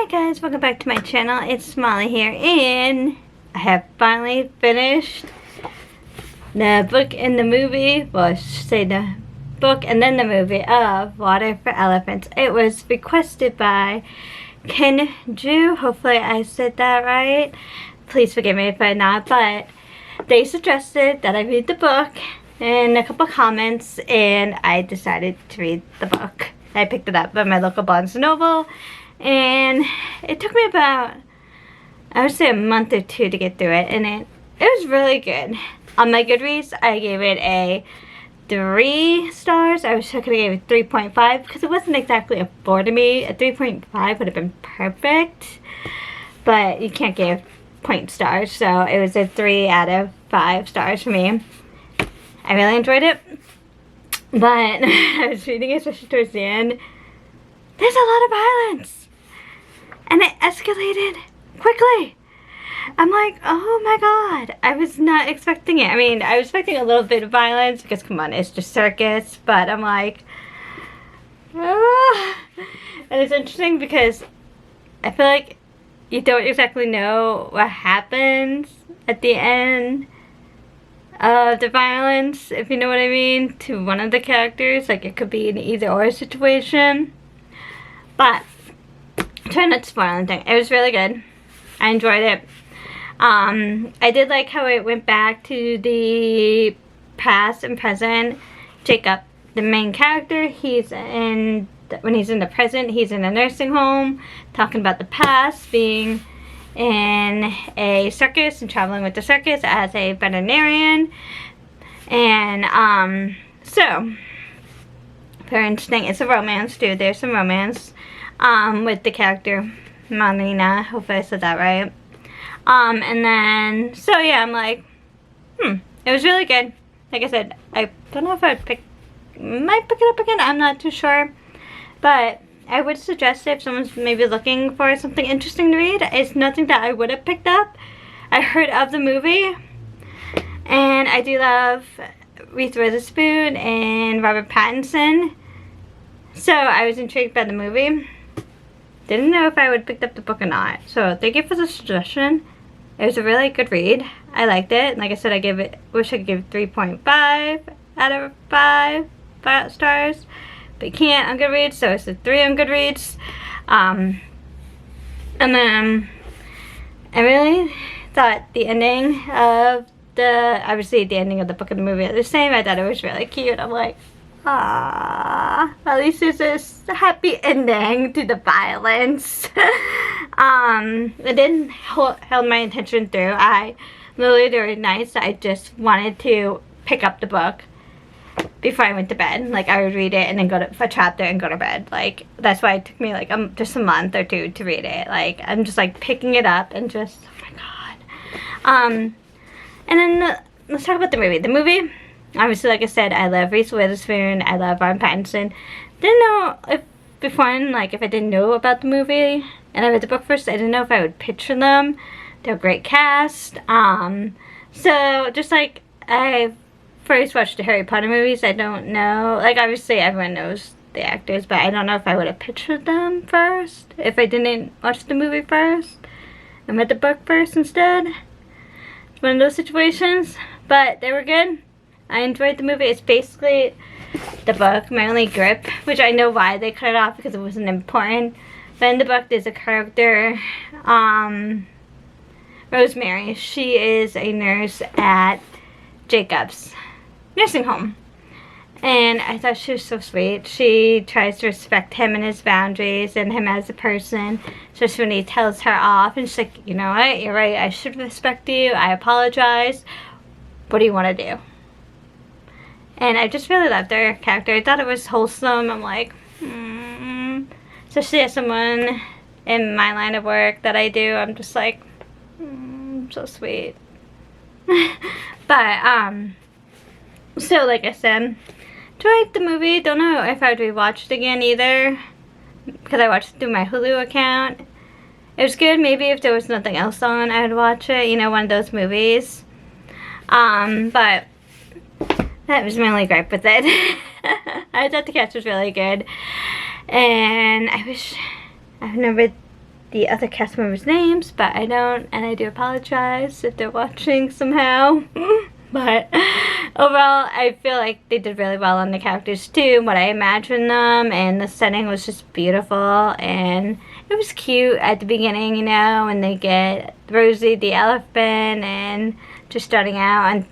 Hi guys, welcome back to my channel. It's Molly here, and I have finally finished the book and the movie. Well, I should say the book and then the movie of Water for Elephants. It was requested by Kenjuu. Hopefully I said that right. Please forgive me if I'm not, but they suggested that I read the book and a couple comments, and I decided to read the book. I picked it up at my local Barnes & Noble, and it took me about, I would say, a month or two to get through it, and it was really good. On my Goodreads, I gave it a 3 stars. I was going to give it 3.5 because it wasn't exactly a 4 to me. A 3.5 would have been perfect, but you can't give point stars, so it was a 3 out of 5 stars for me. I really enjoyed it, but I was reading it, especially towards the end. There's a lot of violence, and it escalated quickly. I'm like, oh my god, I was not expecting it. I mean, I was expecting a little bit of violence because, come on, it's just circus, but I'm like, ah. And it's interesting because I feel like you don't exactly know what happens at the end of the violence, if you know what I mean, to one of the characters. Like, it could be an either or situation, but try not to spoil anything. It was really good. I enjoyed it. I did like how it went back to the past and present. Jacob, the main character, when he's in the present, he's in a nursing home, talking about the past, being in a circus and traveling with the circus as a veterinarian. And so very interesting. It's a romance too. There's some romance with the character Marina. Hopefully I said that right. And then, so yeah, I'm like, it was really good. Like I said, I don't know if might pick it up again. I'm not too sure, but I would suggest it if someone's maybe looking for something interesting to read. It's nothing that I would have picked up. I heard of the movie, and I do love Reese Witherspoon and Robert Pattinson, so I was intrigued by the movie. Didn't know if I would have picked up the book or not, so thank you for the suggestion. It was a really good read. I liked it. Like I said, wish I could give it 3.5 out of 5 stars. But you can't on Goodreads, so it's a 3 on Goodreads. And then I really thought the ending of obviously the ending of the book and the movie are the same. I thought it was really cute. I'm like, ah, at least there's this happy ending to the violence. It didn't hold my attention through. Literally, there were nights that I just wanted to pick up the book before I went to bed. Like, I would read it and then go to a chapter and go to bed. Like, that's why it took me like just a month or two to read it. Like, I'm just like picking it up and just, oh my god. And then let's talk about the movie. The movie, obviously, like I said, I love Reese Witherspoon. I love Robert Pattinson. Didn't know if I didn't know about the movie and I read the book first, I didn't know if I would picture them. They're a great cast. So just like I first watched the Harry Potter movies, I don't know, like, obviously everyone knows the actors, but I don't know if I would have pictured them first if I didn't watch the movie first and read the book first instead. It's one of those situations, but they were good. I enjoyed the movie. It's basically the book, my only grip, which I know why they cut it off because it wasn't important. But in the book, there's a character, Rosemary. She is a nurse at Jacob's nursing home, and I thought she was so sweet. She tries to respect him and his boundaries and him as a person, especially when he tells her off, and she's like, you know what, you're right, I should respect you, I apologize, what do you want to do? And I just really loved her character. I thought it was wholesome. I'm like, especially as someone in my line of work that I do, I'm just like, so sweet. But so like I said, enjoyed the movie. Don't know if I would rewatch it again either, because I watched it through my Hulu account. It was good. Maybe if there was nothing else on, I would watch it, you know, one of those movies. But that was my only gripe with it. I thought the cast was really good, and I wish I've never the other cast members' names, but I don't, and I do apologize if they're watching somehow. But overall, I feel like they did really well on the characters too, what I imagined them, and the setting was just beautiful, and it was cute at the beginning, you know, when they get Rosie the elephant and just starting out, and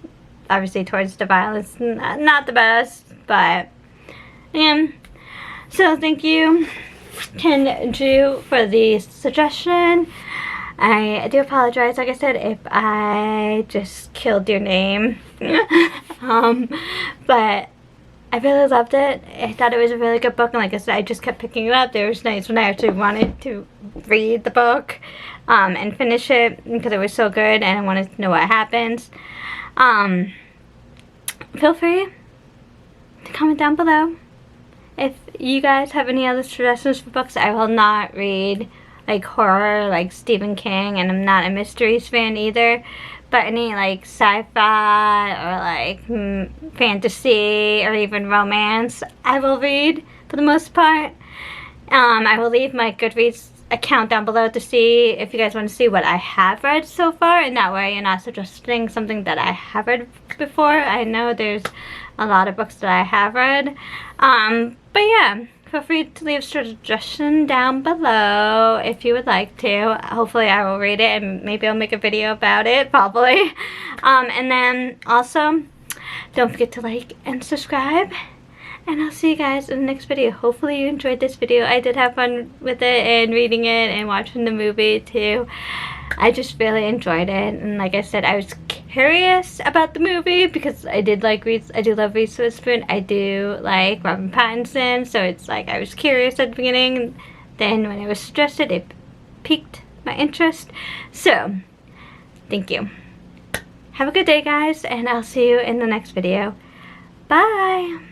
obviously towards the violence, not the best, but yeah. So thank you, Kenjuu, for the suggestion. I do apologize, like I said, if I just killed your name. But I really loved it. I thought it was a really good book, and like I said, I just kept picking it up. There was nights when I actually wanted to read the book and finish it because it was so good and I wanted to know what happens. Feel free to comment down below if you guys have any other suggestions for books. I will not read like horror like Stephen King, and I'm not a mysteries fan either, but any like sci-fi or like fantasy or even romance I will read for the most part. I will leave my Goodreads account down below to see if you guys want to see what I have read so far, and that way you're not suggesting something that I have read before. I know there's a lot of books that I have read, but yeah, feel free to leave a suggestion down below if you would like to. Hopefully I will read it, and maybe I'll make a video about it, probably. And then also, don't forget to like and subscribe, and I'll see you guys in the next video. Hopefully you enjoyed this video. I did have fun with it and reading it and watching the movie too. I just really enjoyed it, and like I said, I was curious about the movie because I do love Reese Witherspoon. I do like Robert Pattinson, so it's like I was curious at the beginning, and then when I was suggested, it piqued my interest. So thank you. Have a good day, guys, and I'll see you in the next video. Bye.